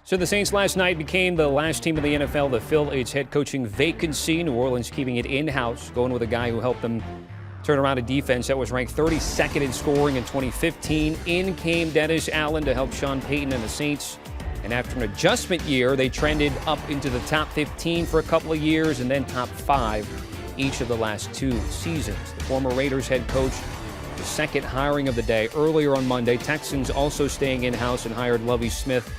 So the Saints last night became the last team in the NFL to fill its head coaching vacancy. New Orleans keeping it in-house, going with a guy who helped them turn around a defense that was ranked 32nd in scoring in 2015. In came Dennis Allen to help Sean Payton and the Saints. And after an adjustment year, they trended up into the top 15 for a couple of years and then top 5 each of the last 2 seasons. The former Raiders head coach, the second hiring of the day earlier on Monday. Texans also staying in-house and hired Lovie Smith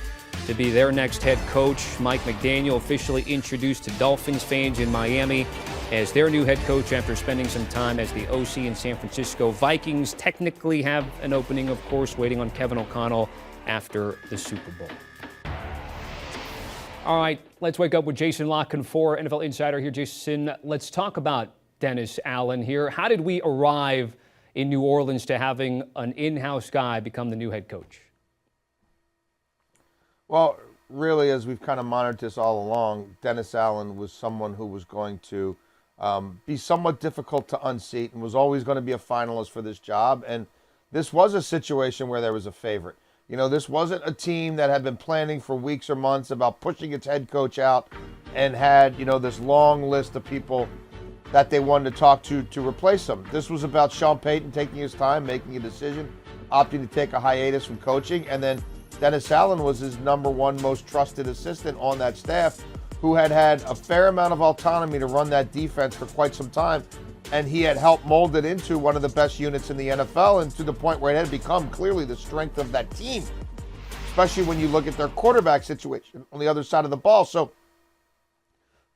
to be their next head coach. Mike McDaniel officially introduced to Dolphins fans in Miami as their new head coach after spending some time as the OC in San Francisco. Vikings technically have an opening, of course, waiting on Kevin O'Connell after the Super Bowl. All right, let's wake up with Jason La Canfora, NFL Insider here. Jason, let's talk about Dennis Allen here. How did we arrive in New Orleans to having an in-house guy become the new head coach? Well, really, as we've kind of monitored this all along, Dennis Allen was someone who was going to be somewhat difficult to unseat and was always going to be a finalist for this job. And this was a situation where there was a favorite. You know, this wasn't a team that had been planning for weeks or months about pushing its head coach out and had, you know, this long list of people that they wanted to talk to replace him. This was about Sean Payton taking his time, making a decision, opting to take a hiatus from coaching, and then Dennis Allen was his #1 most trusted assistant on that staff, who had had a fair amount of autonomy to run that defense for quite some time. And he had helped mold it into one of the best units in the NFL, and to the point where it had become clearly the strength of that team, especially when you look at their quarterback situation on the other side of the ball. So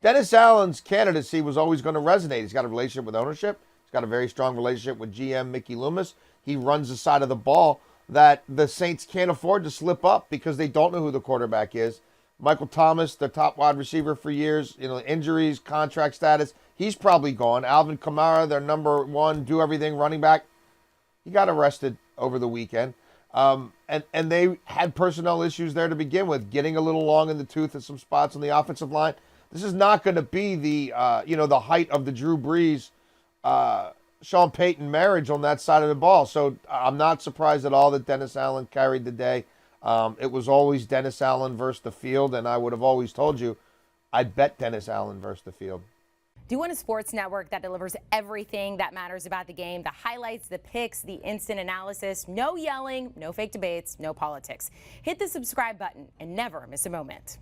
Dennis Allen's candidacy was always going to resonate. He's got a relationship with ownership. He's got a very strong relationship with GM Mickey Loomis. He runs the side of the ball that the Saints can't afford to slip up because they don't know who the quarterback is. Michael Thomas, the top wide receiver for years, you know, injuries, contract status, he's probably gone. Alvin Kamara, their #1, do everything running back, he got arrested over the weekend. And they had personnel issues there to begin with, getting a little long in the tooth at some spots on the offensive line. This is not going to be the, the height of the Drew Brees, Sean Payton marriage on that side of the ball. So I'm not surprised at all that Dennis Allen carried the day. It was always Dennis Allen versus the field, and I would have always told you I'd bet Dennis Allen versus the field. Do you want a sports network that delivers everything that matters about the game? The highlights, the picks, the instant analysis, no yelling, no fake debates, no politics. Hit the subscribe button and never miss a moment.